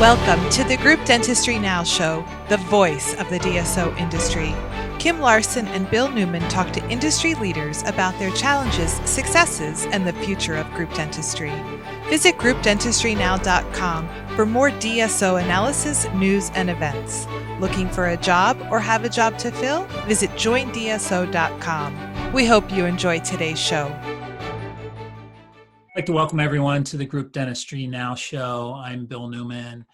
Welcome to the Group Dentistry Now show, the voice of the DSO industry. Kim Larson and Bill Newman talk to industry leaders about their challenges, successes, and the future of group dentistry. Visit groupdentistrynow.com for more DSO analysis, news, and events. Looking for a job or have a job to fill? Visit joindso.com. We hope you enjoy today's show. I'd like to welcome everyone to the Group Dentistry Now show. I'm Bill Newman,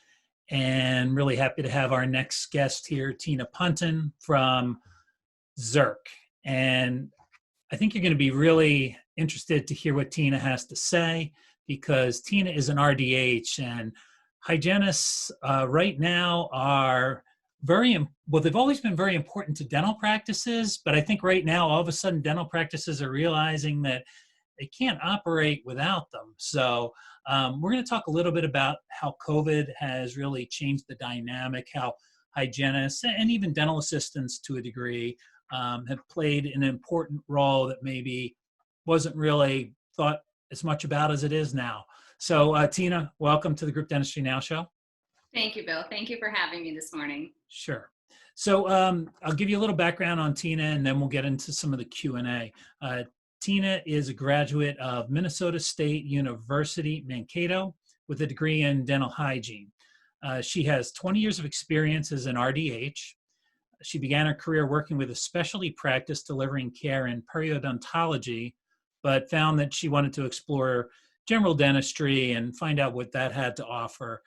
and really happy to have our next guest here, Tina Punton from Zirc. And I think you're going to be really interested to hear what Tina has to say, because Tina is an RDH, and hygienists right now are they've always been very important to dental practices, but I think right now all of a sudden dental practices are realizing that they can't operate without them. So we're going to talk a little bit about how COVID has really changed the dynamic, how hygienists and even dental assistants to a degree have played an important role that maybe wasn't really thought as much about as it is now. So Tina, welcome to the Group Dentistry Now show. Thank you, Bill. Thank you for having me this morning. Sure. So I'll give you a little background on Tina, and then we'll get into some of the Q&A. Tina is a graduate of Minnesota State University, Mankato, with a degree in dental hygiene. She has 20 years of experience as an RDH. She began her career working with a specialty practice delivering care in periodontology, but found that she wanted to explore general dentistry and find out what that had to offer.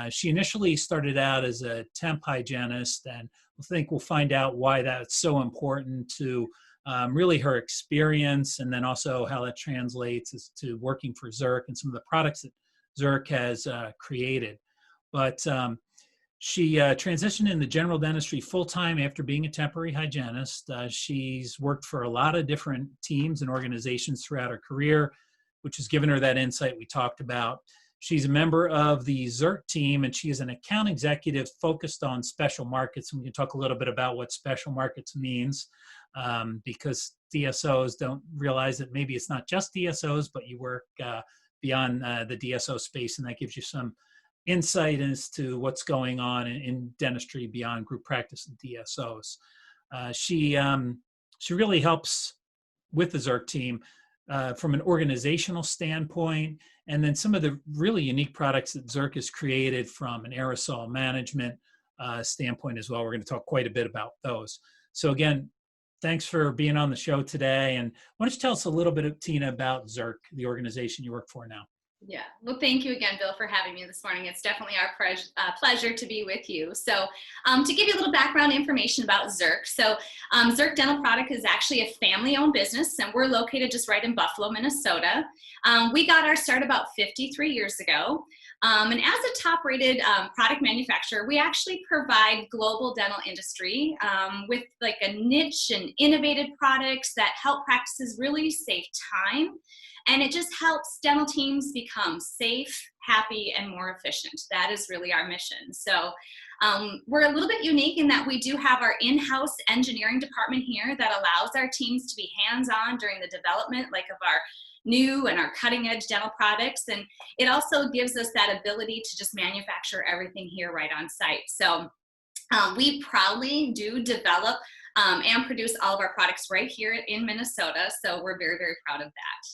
She initially started out as a temp hygienist, and I think we'll find out why that's so important to really her experience, and then also how that translates as to working for Zirc and some of the products that Zirc has created. But she transitioned into general dentistry full-time after being a temporary hygienist. She's worked for a lot of different teams and organizations throughout her career, which has given her that insight we talked about. She's a member of the Zirc team, and she is an account executive focused on special markets. And we can talk a little bit about what special markets means, because DSOs don't realize that maybe it's not just DSOs, but you work beyond the DSO space, and that gives you some insight as to what's going on in dentistry beyond group practice and DSOs. She really helps with the Zirc team from an organizational standpoint, and then some of the really unique products that Zirc has created from an aerosol management standpoint as well. We're going to talk quite a bit about those. So again, thanks for being on the show today. And why don't you tell us a little bit, Tina, about Zirc, the organization you work for now? Yeah, well, thank you again, Bill, for having me this morning. It's definitely our pleasure to be with you. So to give you a little background information about Zirc. So Zirc Dental Product is actually a family-owned business, and we're located just right in Buffalo, Minnesota. We got our start about 53 years ago. And as a top-rated product manufacturer, we actually provide global dental industry with like a niche and innovative products that help practices really save time. And it just helps dental teams become safe, happy, and more efficient. That is really our mission. So we're a little bit unique in that we do have our in-house engineering department here that allows our teams to be hands-on during the development, like of our new and our cutting-edge dental products. And it also gives us that ability to just manufacture everything here right on site. So we proudly do develop and produce all of our products right here in Minnesota. So we're very, very proud of that.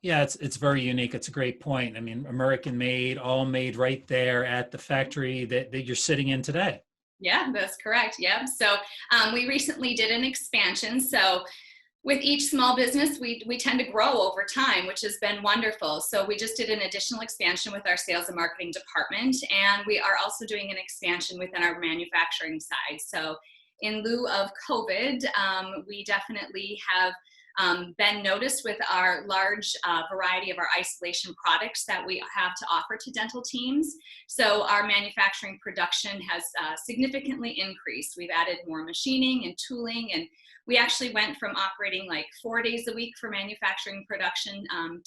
Yeah, it's very unique. It's a great point. I mean, American made, all made right there at the factory that you're sitting in today. Yeah, that's correct. Yeah. So we recently did an expansion. So with each small business, we tend to grow over time, which has been wonderful. So we just did an additional expansion with our sales and marketing department, and we are also doing an expansion within our manufacturing side. So in lieu of COVID, we definitely have been noticed with our large variety of our isolation products that we have to offer to dental teams. So our manufacturing production has significantly increased. We've added more machining and tooling, and we actually went from operating like 4 days a week for manufacturing production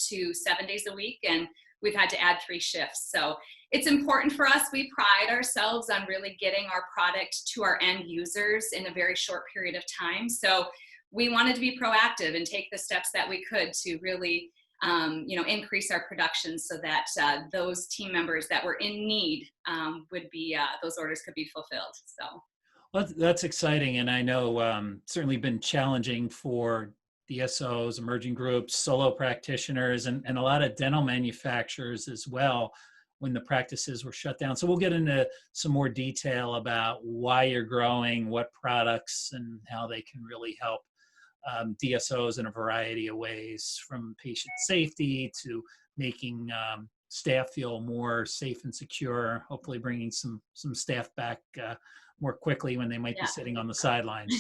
to 7 days a week, and we've had to add 3 shifts. So it's important for us. We pride ourselves on really getting our product to our end users in a very short period of time. So we wanted to be proactive and take the steps that we could to really increase our production so that those team members that were in need would be, those orders could be fulfilled. So. Well, that's exciting. And I know certainly been challenging for DSOs, emerging groups, solo practitioners, and a lot of dental manufacturers as well when the practices were shut down. So we'll get into some more detail about why you're growing, what products, and how they can really help DSOs in a variety of ways, from patient safety to making staff feel more safe and secure, hopefully bringing some staff back more quickly when they might be sitting on the sidelines.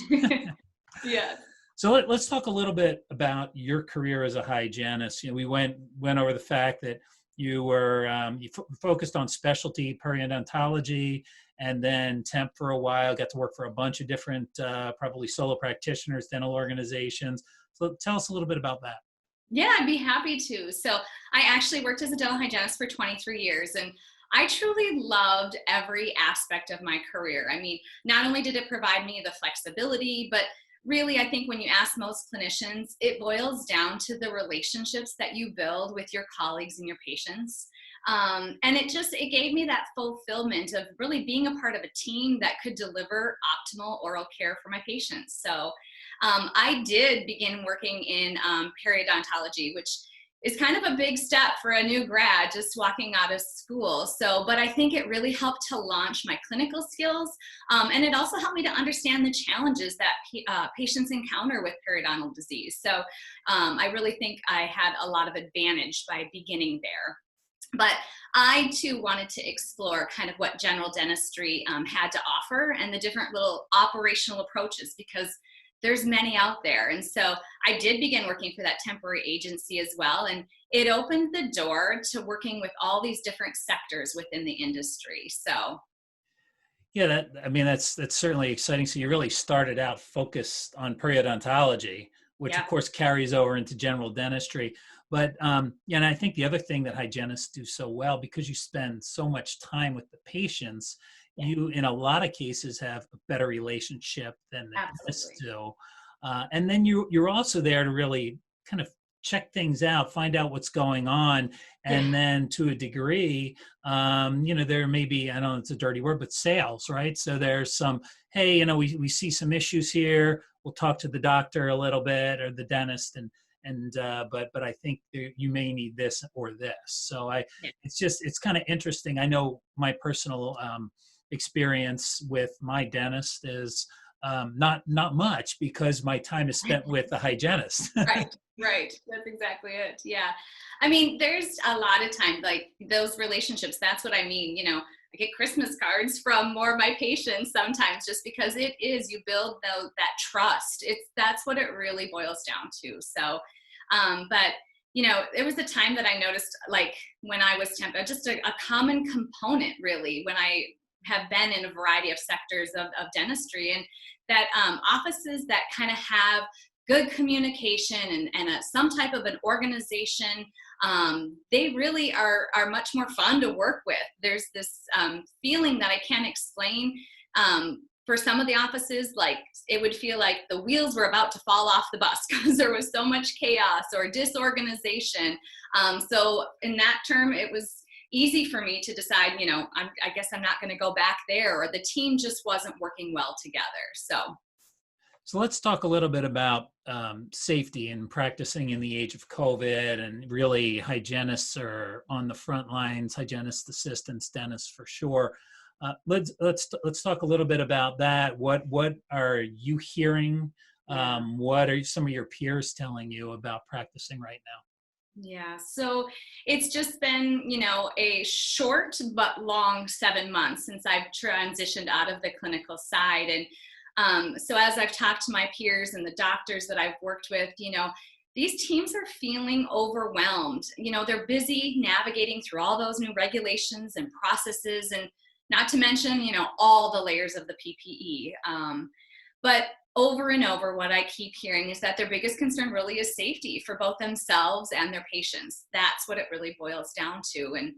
Yeah. So let's talk a little bit about your career as a hygienist. We went over the fact that you were focused on specialty periodontology, and then temp for a while, got to work for a bunch of different, probably solo practitioners, dental organizations. So tell us a little bit about that. Yeah, I'd be happy to. So I actually worked as a dental hygienist for 23 years, and I truly loved every aspect of my career. I mean, not only did it provide me the flexibility, but really, I think when you ask most clinicians, it boils down to the relationships that you build with your colleagues and your patients. And it gave me that fulfillment of really being a part of a team that could deliver optimal oral care for my patients. So I did begin working in periodontology, which is kind of a big step for a new grad just walking out of school. So, but I think it really helped to launch my clinical skills. And it also helped me to understand the challenges that patients encounter with periodontal disease. So I really think I had a lot of advantage by beginning there. But I too wanted to explore kind of what general dentistry had to offer and the different little operational approaches, because there's many out there. And so I did begin working for that temporary agency as well. And it opened the door to working with all these different sectors within the industry. So. Yeah, that's certainly exciting. So you really started out focused on periodontology, which of course carries over into general dentistry. But and I think the other thing that hygienists do so well, because you spend so much time with the patients, you in a lot of cases have a better relationship than the dentists do. And then you're also there to really kind of check things out, find out what's going on. And then to a degree, there may be, I know it's a dirty word, but sales, right? So there's some, hey, we see some issues here. We'll talk to the doctor a little bit, or the dentist, but I think you may need this or this. So it's kind of interesting. I know my personal experience with my dentist is not much, because my time is spent with the hygienist. Right. That's exactly it. Yeah. I mean, there's a lot of time, like those relationships. That's what I mean. I get Christmas cards from more of my patients sometimes, just because you build that trust. That's what it really boils down to. So, but it was the time that I noticed, like when I was temp, just a common component really, when I have been in a variety of sectors of dentistry, and that offices that kind of have good communication and some type of an organization, they really are much more fun to work with. There's this feeling that I can't explain. For some of the offices, like it would feel like the wheels were about to fall off the bus because there was so much chaos or disorganization. So in that term, it was easy for me to decide, I guess I'm not going to go back there, or the team just wasn't working well together. So let's talk a little bit about safety and practicing in the age of COVID, and really hygienists are on the front lines, hygienist assistants, dentists for sure. Let's talk a little bit about that. What are you hearing? What are some of your peers telling you about practicing right now? Yeah, so it's just been, a short but long 7 months since I've transitioned out of the clinical side. And so as I've talked to my peers and the doctors that I've worked with, these teams are feeling overwhelmed. They're busy navigating through all those new regulations and processes, and not to mention, all the layers of the PPE. But over and over, what I keep hearing is that their biggest concern really is safety for both themselves and their patients. That's what it really boils down to. And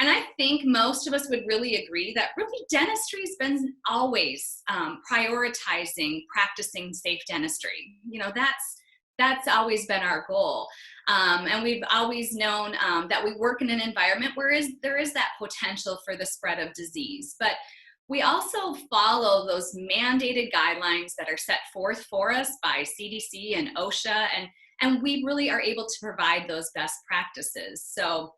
I think most of us would really agree that really dentistry has been always prioritizing practicing safe dentistry. That's always been our goal. And we've always known that we work in an environment where there is that potential for the spread of disease. But we also follow those mandated guidelines that are set forth for us by CDC and OSHA, and we really are able to provide those best practices. So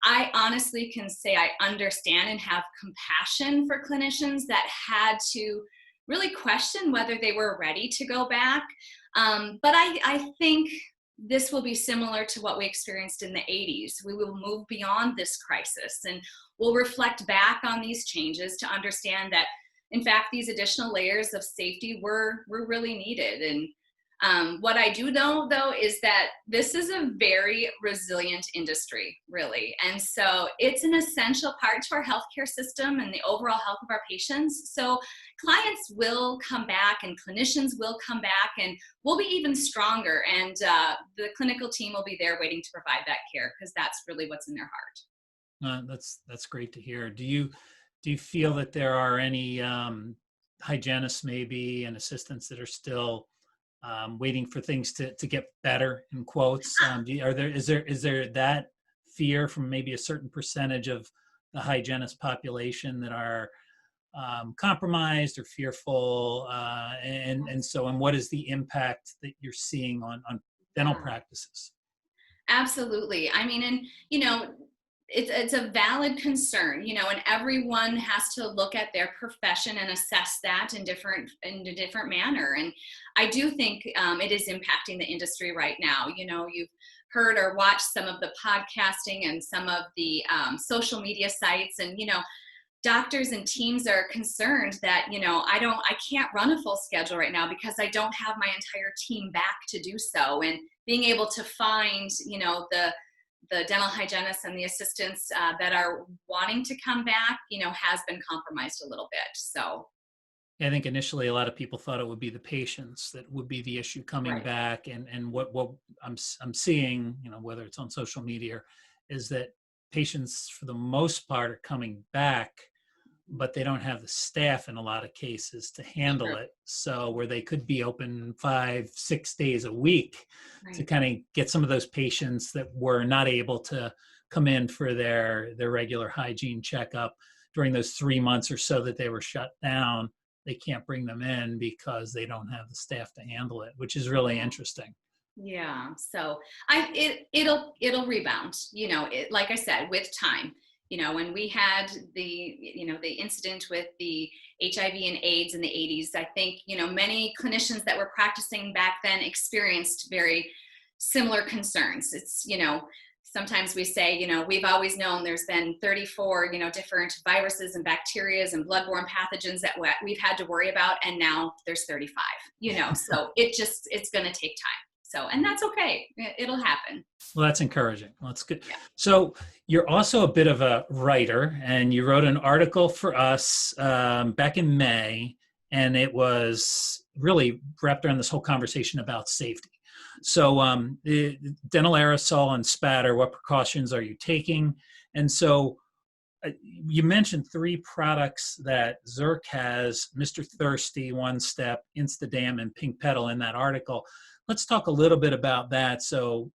I honestly can say I understand and have compassion for clinicians that had to really question whether they were ready to go back. But I think this will be similar to what we experienced in the 80s. We will move beyond this crisis and we'll reflect back on these changes to understand that, in fact, these additional layers of safety were really needed. And what I do know, though, is that this is a very resilient industry, really. And so it's an essential part to our healthcare system and the overall health of our patients. So clients will come back and clinicians will come back and we'll be even stronger. And the clinical team will be there waiting to provide that care because that's really what's in their heart. That's great to hear. Do you feel that there are any hygienists maybe and assistants that are still waiting for things to get better, in quotes? Is there that fear from maybe a certain percentage of the hygienist population that are compromised or fearful, and what is the impact that you're seeing on dental practices? Absolutely. I mean, and it's a valid concern, and everyone has to look at their profession and assess that in a different manner. And I do think it is impacting the industry right now. You've heard or watched some of the podcasting and some of the social media sites, and doctors and teams are concerned that I can't run a full schedule right now because I don't have my entire team back to do so. And being able to find the dental hygienists and the assistants that are wanting to come back, has been compromised a little bit. So I think initially a lot of people thought it would be the patients that would be the issue coming Right. back. And what I'm seeing, whether it's on social media, is that patients for the most part are coming back, but they don't have the staff in a lot of cases to handle Sure. it. So where they could be open 5-6 days a week to Right. kind of get some of those patients that were not able to come in for their regular hygiene checkup during those 3 months or so that they were shut down. They can't bring them in because they don't have the staff to handle it, which is really interesting. Yeah. So it'll rebound, like I said, with time. When we had the incident with the HIV and AIDS in the 80s, I think, many clinicians that were practicing back then experienced very similar concerns. It's, sometimes we say, we've always known there's been 34, different viruses and bacterias and bloodborne pathogens that we've had to worry about. And now there's 35, so it's going to take time. So, and that's okay. It'll happen. Well, that's encouraging. Well, that's good. Yeah. So you're also a bit of a writer, and you wrote an article for us back in May, and it was really wrapped around this whole conversation about safety. So dental aerosol and spatter, what precautions are you taking? And so you mentioned 3 products that Zirc has: Mr. Thirsty, One Step, Insta Dam, and Pink Petal in that article. Let's talk a little bit about that. So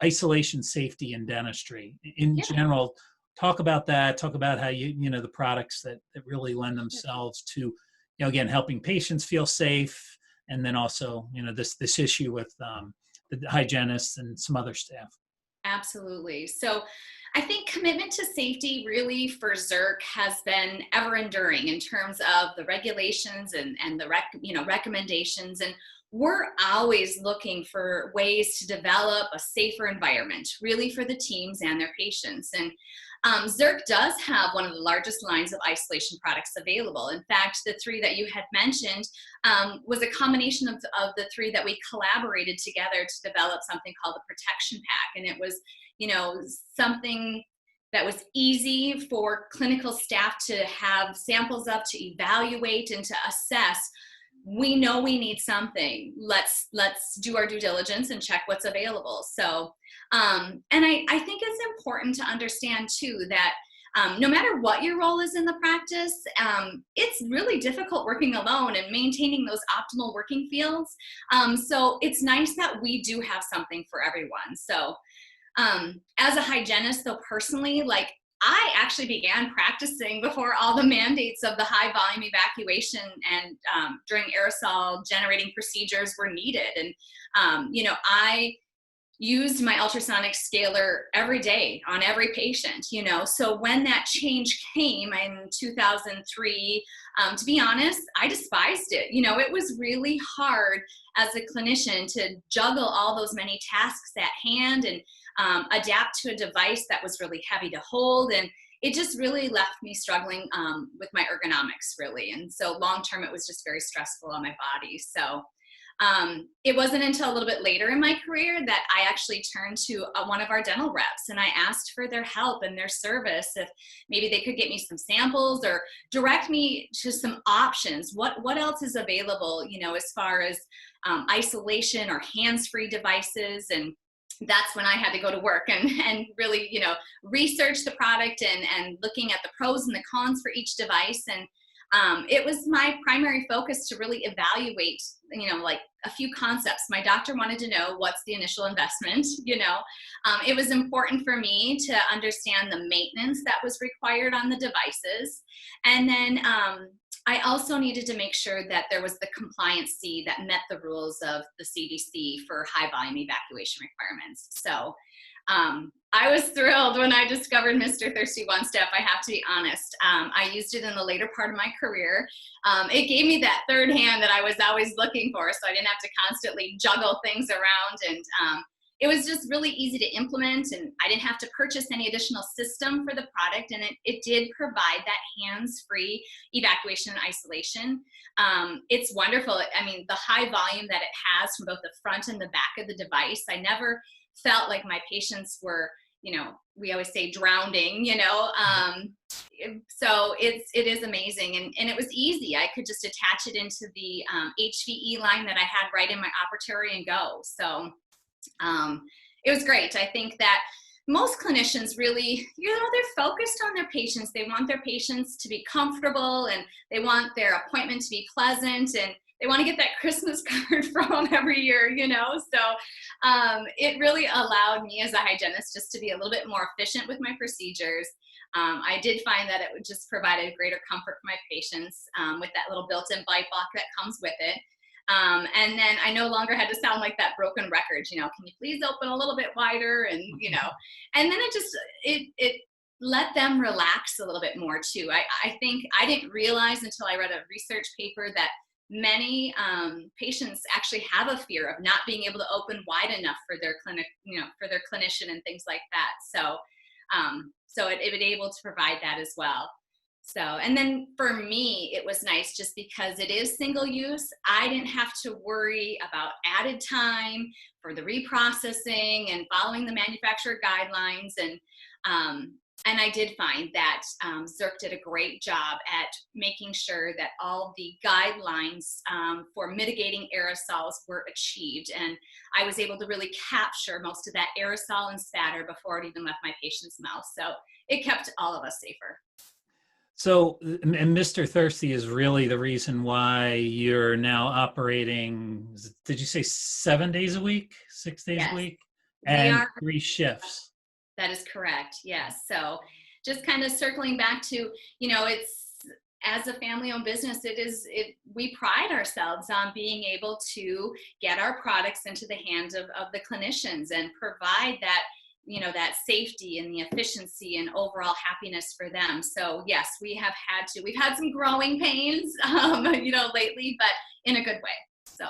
isolation safety in dentistry in general, talk about that, talk about how the products that really lend themselves to, again, helping patients feel safe. And then also, this issue with the hygienists and some other staff. Absolutely. So I think commitment to safety really for Zirc has been ever enduring in terms of the regulations and the recommendations. And we're always looking for ways to develop a safer environment, really, for the teams and their patients. And Zirc does have one of the largest lines of isolation products available. In fact, the 3 that you had mentioned was a combination of the 3 that we collaborated together to develop something called the Protection Pack. And it was, something that was easy for clinical staff to have samples of, to evaluate and to assess. We know we need something. Let's do our due diligence and check what's available. So, and I think it's important to understand too that no matter what your role is in the practice, it's really difficult working alone and maintaining those optimal working fields. So it's nice that we do have something for everyone. So as a hygienist, though, personally, like, I actually began practicing before all the mandates of the high volume evacuation and during aerosol generating procedures were needed. And, I used my ultrasonic scaler every day on every patient, So when that change came in 2003, to be honest, I despised it. It was really hard as a clinician to juggle all those many tasks at hand and adapt to a device that was really heavy to hold. And it just really left me struggling with my ergonomics, really. And so long term, it was just very stressful on my body. So it wasn't until a little bit later in my career that I actually turned to one of our dental reps, and I asked for their help and their service, if maybe they could get me some samples or direct me to some options. What else is available, as far as isolation or hands-free devices. And that's when I had to go to work and really, research the product and looking at the pros and the cons for each device. And it was my primary focus to really evaluate, like a few concepts. My doctor wanted to know, what's the initial investment, It was important for me to understand the maintenance that was required on the devices. And then I also needed to make sure that there was the compliancy that met the rules of the CDC for high volume evacuation requirements. So I was thrilled when I discovered Mr. Thirsty One Step, I have to be honest. I used it in the later part of my career. It gave me that third hand that I was always looking for, so I didn't have to constantly juggle things around. And it was just really easy to implement, and I didn't have to purchase any additional system for the product. And it did provide that hands-free evacuation and isolation. It's wonderful. I mean, the high volume that it has from both the front and the back of the device, I never felt like my patients were, we always say drowning, so it is amazing. And it was easy. I could just attach it into the HVE line that I had right in my operatory and go. So it was great. I think that most clinicians really, they're focused on their patients. They want their patients to be comfortable, and they want their appointment to be pleasant, and they want to get that Christmas card from them every year, So it really allowed me as a hygienist just to be a little bit more efficient with my procedures. I did find that it would just provide a greater comfort for my patients with that little built-in bite block that comes with it. And then I no longer had to sound like that broken record, can you please open a little bit wider? And, and then it let them relax a little bit more too. I think I didn't realize until I read a research paper that many patients actually have a fear of not being able to open wide enough for their clinic, for their clinician and things like that. So, it was able to provide that as well. So, and then for me, it was nice just because it is single use. I didn't have to worry about added time for the reprocessing and following the manufacturer guidelines. And I did find that Zirc did a great job at making sure that all the guidelines for mitigating aerosols were achieved. And I was able to really capture most of that aerosol and spatter before it even left my patient's mouth. So it kept all of us safer. So, and Mr. Thirsty is really the reason why you're now operating, did you say 7 days a week, 6 days a week, and 3 shifts? That is correct. Yes. So just kind of circling back to, it's, as a family-owned business, we pride ourselves on being able to get our products into the hands of the clinicians and provide that, that safety and the efficiency and overall happiness for them. So yes, we've had some growing pains, lately, but in a good way. So.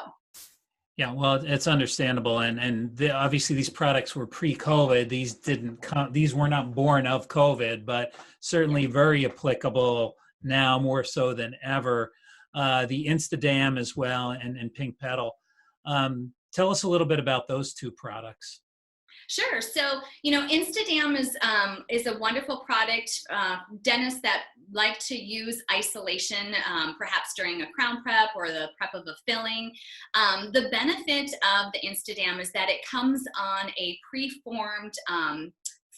Yeah, well, it's understandable, and obviously these products were pre-COVID. These were not born of COVID, but certainly very applicable now more so than ever. The Insta Dam as well, and Pink Petal. Tell us a little bit about those 2 products. Sure. So, Insta Dam is a wonderful product. Dentists that like to use isolation, perhaps during a crown prep or the prep of a filling. The benefit of the Insta Dam is that it comes on a preformed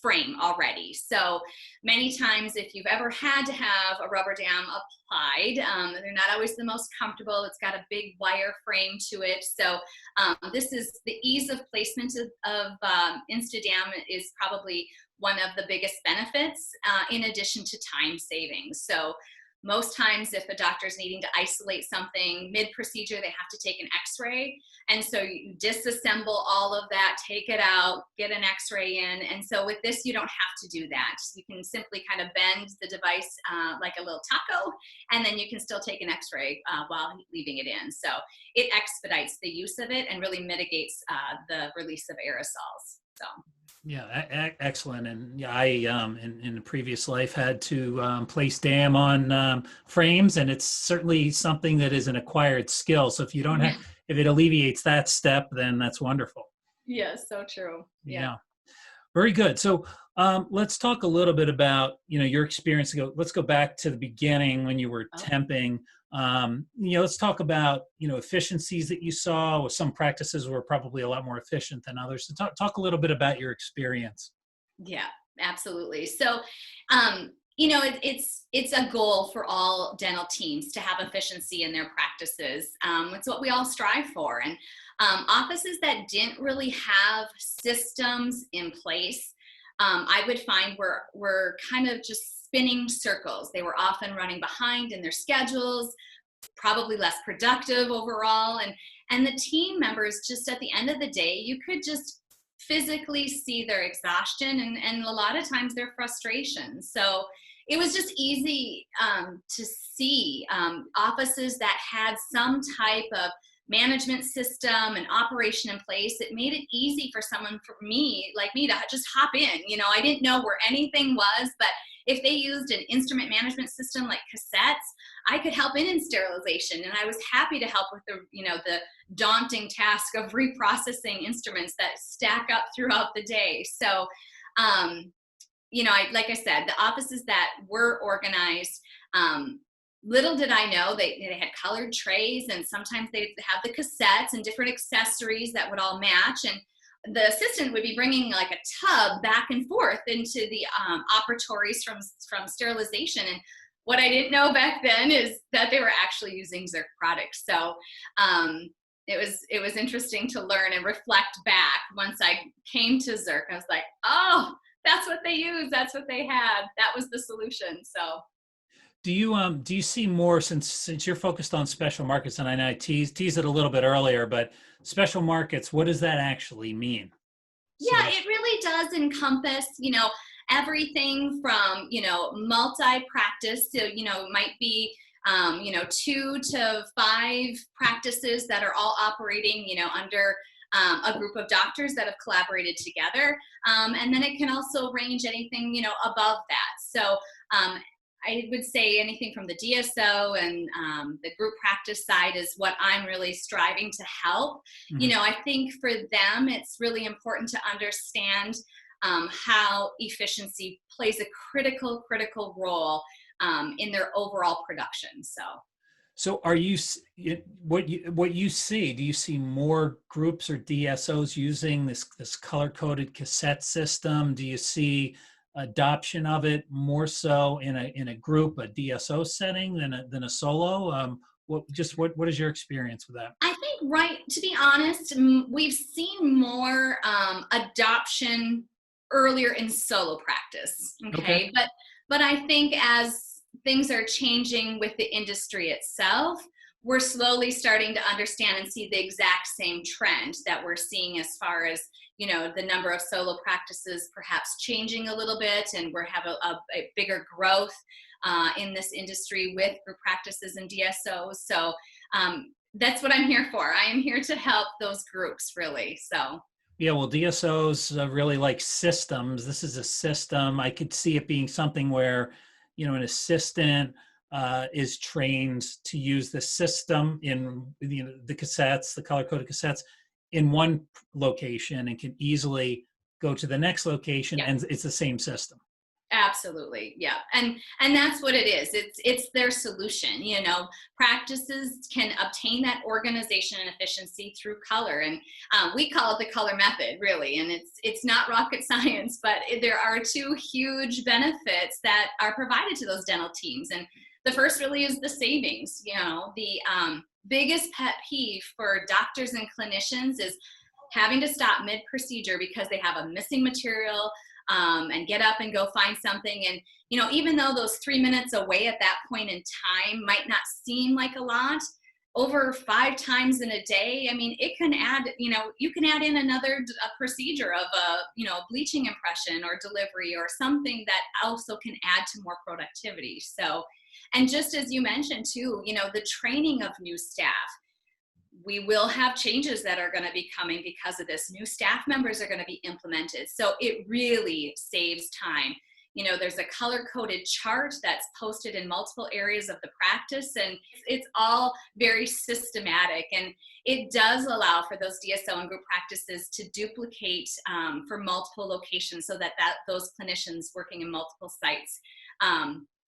frame already. So many times if you've ever had to have a rubber dam applied, they're not always the most comfortable. It's got a big wire frame to it. So this is the ease of placement of Insta Dam is probably one of the biggest benefits, in addition to time savings. So most times if a doctor's needing to isolate something mid-procedure, they have to take an x-ray. And so you disassemble all of that, take it out, get an x-ray in. And so with this, you don't have to do that. You can simply kind of bend the device like a little taco, and then you can still take an x-ray while leaving it in. So it expedites the use of it and really mitigates the release of aerosols. So. Yeah, excellent. And yeah, I in a previous life had to place dam on frames, and it's certainly something that is an acquired skill. So if you don't have, if it alleviates that step, then that's wonderful. Yes, so true. Yeah. Very good. So let's talk a little bit about, your experience. Let's go back to the beginning when you were temping. Let's talk about, efficiencies that you saw. Some practices were probably a lot more efficient than others. So talk a little bit about your experience. Yeah, absolutely. So, it's a goal for all dental teams to have efficiency in their practices. It's what we all strive for. And offices that didn't really have systems in place, I would find were kind of just spinning circles. They were often running behind in their schedules, probably less productive overall. And the team members, just at the end of the day, you could just physically see their exhaustion and a lot of times their frustration. So it was just easy to see offices that had some type of management system and operation in place. It made it easy for someone like me to just hop in. I didn't know where anything was, but if they used an instrument management system like cassettes, I could help in sterilization. And I was happy to help with the daunting task of reprocessing instruments that stack up throughout the day. So, like I said, the offices that were organized, little did I know they had colored trays, and sometimes they'd have the cassettes and different accessories that would all match. And the assistant would be bringing like a tub back and forth into the operatories from sterilization. And what I didn't know back then is that they were actually using Zirc products. So it was interesting to learn and reflect back. Once I came to Zirc, I was like, oh, that's what they use. That's what they had. That was the solution. So. Do you see more, since you're focused on special markets, and I know I teased it a little bit earlier, but special markets, what does that actually mean? Yeah, it really does encompass, everything from, multi-practice. So, it might be, 2 to 5 practices that are all operating, under a group of doctors that have collaborated together. And then it can also range anything, above that. So, I would say anything from the DSO and the group practice side is what I'm really striving to help. Mm-hmm. I think for them, it's really important to understand how efficiency plays a critical role in their overall production. So are you, what you see, do you see more groups or DSOs using this color-coded cassette system? Do you see adoption of it more so in a group, a DSO setting than a solo? What is your experience with that? I think, to be honest, we've seen more adoption earlier in solo practice. Okay. But I think as things are changing with the industry itself, we're slowly starting to understand and see the exact same trend that we're seeing as far as, the number of solo practices perhaps changing a little bit, and we're having a bigger growth in this industry with group practices and DSOs. So that's what I'm here for. I am here to help those groups, really. So. Yeah, well, DSOs really like systems. This is a system. I could see it being something where, an assistant is trained to use the system in the cassettes, the color-coded cassettes, in one location, and can easily go to the next location, and it's the same system. Absolutely. Yeah. And that's what it is. It's their solution. You know, practices can obtain that organization and efficiency through color. And we call it the color method, really. And it's not rocket science, but there are two huge benefits that are provided to those dental teams. And the first really is the savings. You know, the biggest pet peeve for doctors and clinicians is having to stop mid-procedure because they have a missing material, and get up and go find something. And, you know, even though those 3 minutes away at that point in time might not seem like a lot, over 5 times in a day, I mean, it can add, you know, you can add in another procedure of a, you know, bleaching impression or delivery or something that also can add to more productivity. So, and just as you mentioned too, you know, the training of new staff, we will have changes that are going to be coming because of this. New staff members are going to be implemented. So it really saves time. You know, there's a color-coded chart that's posted in multiple areas of the practice, and it's all very systematic. And it does allow for those DSO and group practices to duplicate for multiple locations so that those clinicians working in multiple sites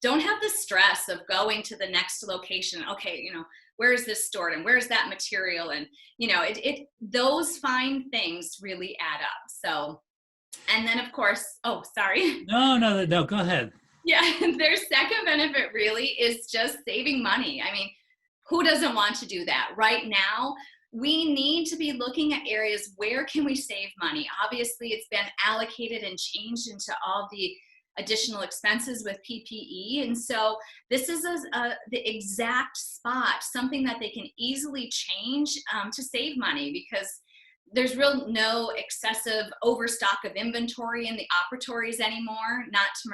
don't have the stress of going to the next location. Okay, you know, where is this stored and where's that material? And, you know, those fine things really add up. So, and then of course, oh, sorry. No, go ahead. Yeah, their second benefit really is just saving money. I mean, who doesn't want to do that? Right now, we need to be looking at areas where can we save money? Obviously, it's been allocated and changed into all the additional expenses with PPE. And so this is the exact spot, something that they can easily change to save money, because there's no excessive overstock of inventory in the operatories anymore, not to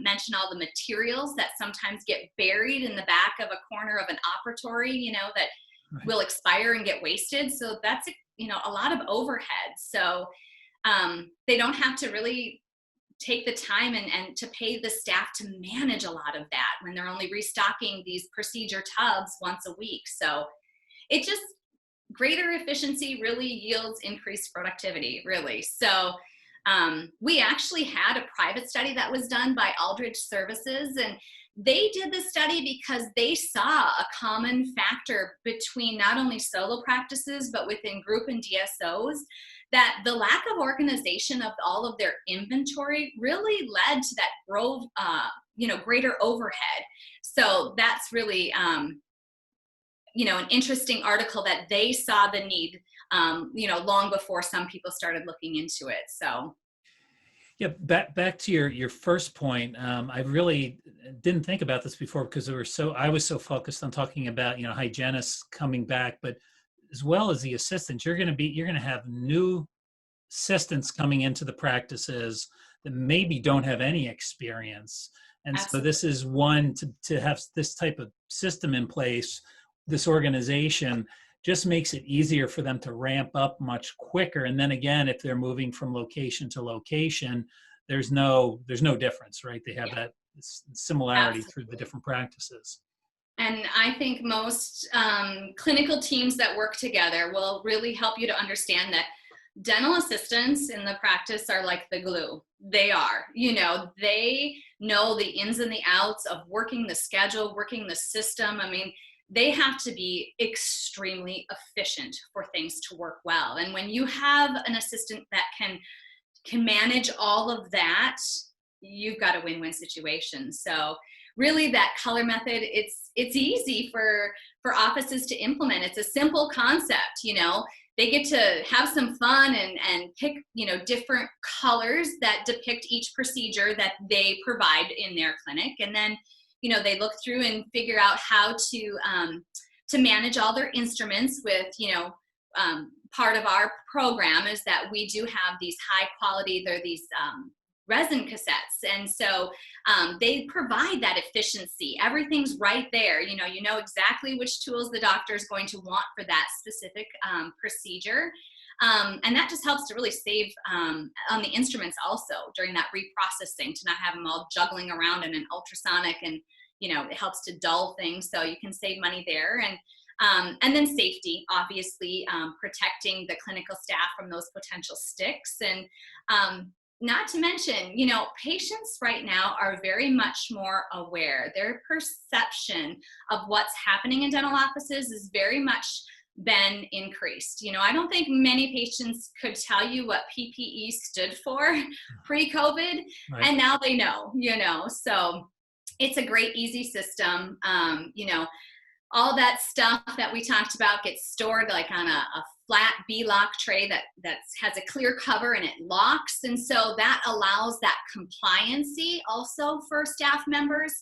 mention all the materials that sometimes get buried in the back of a corner of an operatory, you know, that right. will expire and get wasted. So that's, you know, a lot of overhead. So they don't have to really take the time and to pay the staff to manage a lot of that when they're only restocking these procedure tubs once a week. So it just, greater efficiency really yields increased productivity, really. So we actually had a private study that was done by Aldridge Services, and they did the study because they saw a common factor between not only solo practices, but within group and DSOs, that the lack of organization of all of their inventory really led to that greater overhead. So that's really, you know, an interesting article that they saw the need, you know, long before some people started looking into it. So. Yeah, back to your first point. I really didn't think about this before because I was so focused on talking about, you know, hygienists coming back, but as well as the assistants, you're going to have new assistants coming into the practices that maybe don't have any experience. And Absolutely. So this is one to have this type of system in place. This organization just makes it easier for them to ramp up much quicker. And then again, if they're moving from location to location, there's no difference, right? They have that similarity Absolutely. Through the different practices. And I think most clinical teams that work together will really help you to understand that dental assistants in the practice are like the glue. They are, you know, they know the ins and the outs of working the schedule, working the system. I mean, they have to be extremely efficient for things to work well. And when you have an assistant that can manage all of that, you've got a win-win situation. So really that color method, it's easy for offices to implement. It's a simple concept, you know. They get to have some fun and pick, you know, different colors that depict each procedure that they provide in their clinic. And then, you know, they look through and figure out how to manage all their instruments with, you know, part of our program is that we do have these high quality, they're these resin cassettes. And so they provide that efficiency. Everything's right there. You know exactly which tools the doctor is going to want for that specific procedure. And that just helps to really save on the instruments also during that reprocessing, to not have them all juggling around in an ultrasonic, and, you know, it helps to dull things. So you can save money there. And then safety, obviously, protecting the clinical staff from those potential sticks. And not to mention, patients right now are very much more aware. Their perception of what's happening in dental offices is very much been increased. I don't think many patients could tell you what PPE stood for pre-COVID, Right. and now they know, so it's a great, easy system. All that stuff that we talked about gets stored like on a flat B-lock tray that has a clear cover and it locks. And so that allows that compliancy also for staff members.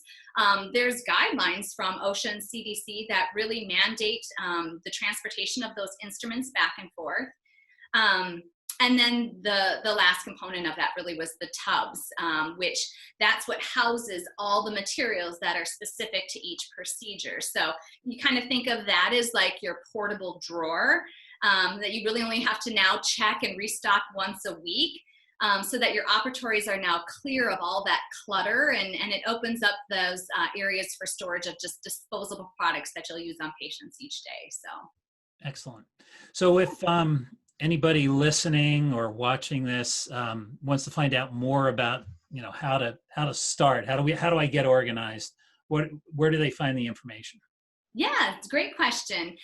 There's guidelines from OSHA and CDC that really mandate the transportation of those instruments back and forth. And then the last component of that really was the tubs, which that's what houses all the materials that are specific to each procedure. So you kind of think of that as like your portable drawer that you really only have to now check and restock once a week, so that your operatories are now clear of all that clutter, and it opens up those areas for storage of just disposable products that you'll use on patients each day. So Excellent. So if anybody listening or watching this wants to find out more about how to start, how do I get organized, where do they find the information? Yeah, it's a great question.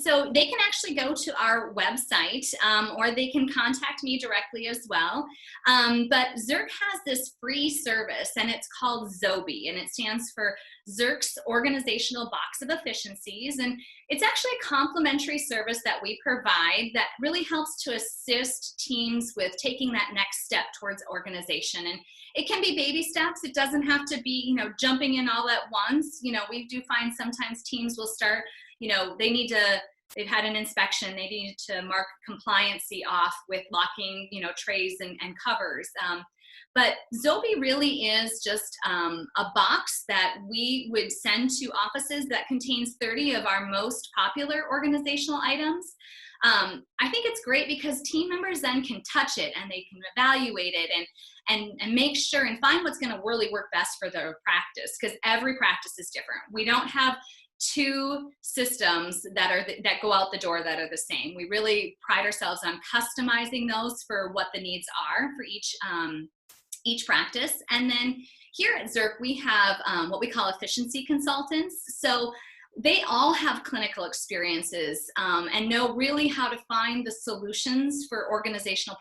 So they can actually go to our website, or they can contact me directly as well. But Zirc has this free service, and it's called ZOBI, and it stands for Zirc's Organizational Box of Efficiencies. And it's actually a complimentary service that we provide that really helps to assist teams with taking that next step towards organization. And it can be baby steps. It doesn't have to be, jumping in all at once. We do find sometimes teams will start, they've had an inspection, they need to mark compliancy off with locking, trays and covers. But ZOBI really is just a box that we would send to offices that contains 30 of our most popular organizational items. I think it's great because team members then can touch it and they can evaluate it and make sure and find what's going to really work best for their practice, because every practice is different. We don't have two systems that go out the door that are the same. We really pride ourselves on customizing those for what the needs are for each practice. And then here at Zirc, we have what we call efficiency consultants. So they all have clinical experiences and know really how to find the solutions for organizational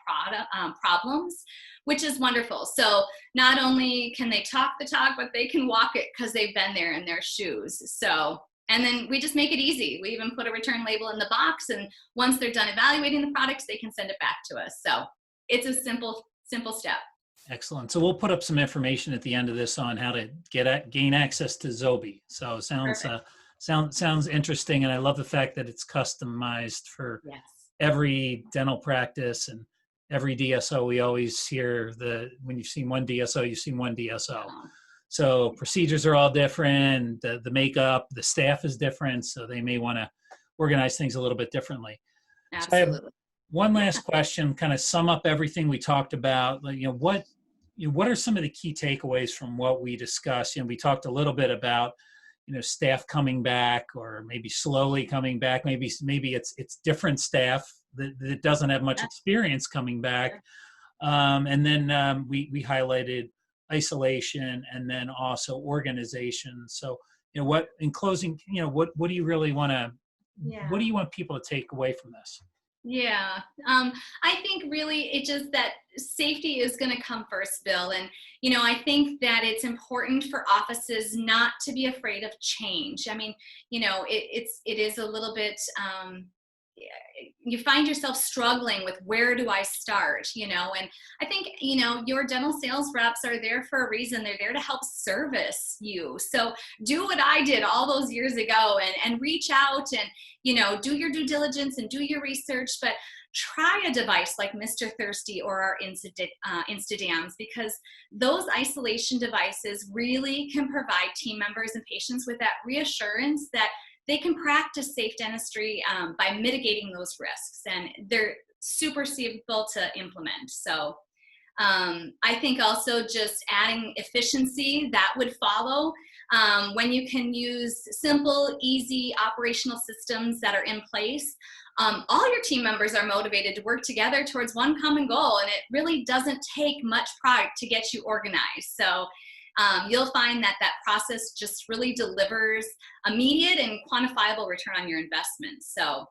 problems, which is wonderful. So not only can they talk the talk, but they can walk it because they've been there in their shoes. So, and then we just make it easy. We even put a return label in the box, and once they're done evaluating the products, they can send it back to us. So it's a simple step. Excellent. So we'll put up some information at the end of this on how to gain access to ZOBI. So it sounds interesting, and I love the fact that it's customized for every dental practice and every DSO. We always hear when you've seen one DSO, you've seen one DSO. So procedures are all different. The makeup, the staff is different, so they may want to organize things a little bit differently. Absolutely. So I have one last question, kind of sum up everything we talked about. What are some of the key takeaways from what we discussed? We talked a little bit about staff coming back, or maybe slowly coming back. Maybe it's different staff that doesn't have much experience coming back. And then we highlighted isolation and then also organization. So, what in closing, what do you really want to, what do you want people to take away from this? Yeah, I think really it just that safety is going to come first, Bill. And, I think that it's important for offices not to be afraid of change. I mean, it is a little bit, you find yourself struggling with where do I start, and I think, your dental sales reps are there for a reason. They're there to help service you. So do what I did all those years ago and reach out and, do your due diligence and do your research, but try a device like Mr. Thirsty or our Insta Dams, because those isolation devices really can provide team members and patients with that reassurance that they can practice safe dentistry by mitigating those risks, and they're super simple to implement. So I think also just adding efficiency, that would follow when you can use simple, easy operational systems that are in place. all your team members are motivated to work together towards one common goal, and it really doesn't take much product to get you organized. So you'll find that that process just really delivers immediate and quantifiable return on your investment. So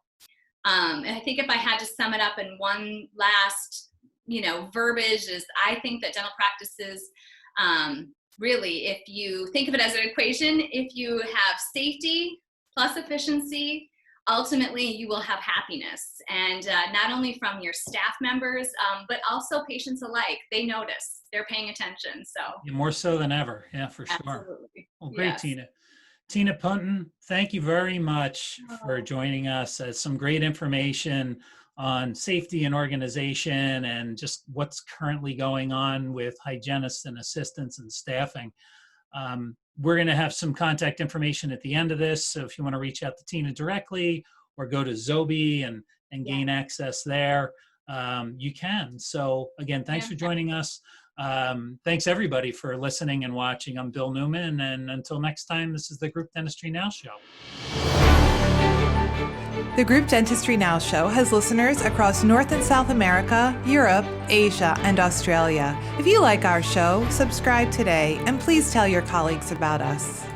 and I think if I had to sum it up in one last, verbiage, is I think that dental practices, really, if you think of it as an equation, if you have safety plus efficiency, ultimately you will have happiness. And not only from your staff members, but also patients alike. They notice, they're paying attention. So Yeah, more so than ever. Yeah, for sure. absolutely. Well, great, Yes. Tina. Tina Punton, thank you very much for joining us. Some great information on safety and organization and just what's currently going on with hygienists and assistants and staffing. We're going to have some contact information at the end of this. So if you want to reach out to Tina directly or go to Zobi and gain access there, you can. So again, thanks for joining us. Thanks everybody for listening and watching. I'm Bill Newman, and until next time, this is the Group Dentistry Now Show. The Group Dentistry Now Show has listeners across North and South America, Europe, Asia, and Australia. If you like our show, subscribe today, and please tell your colleagues about us.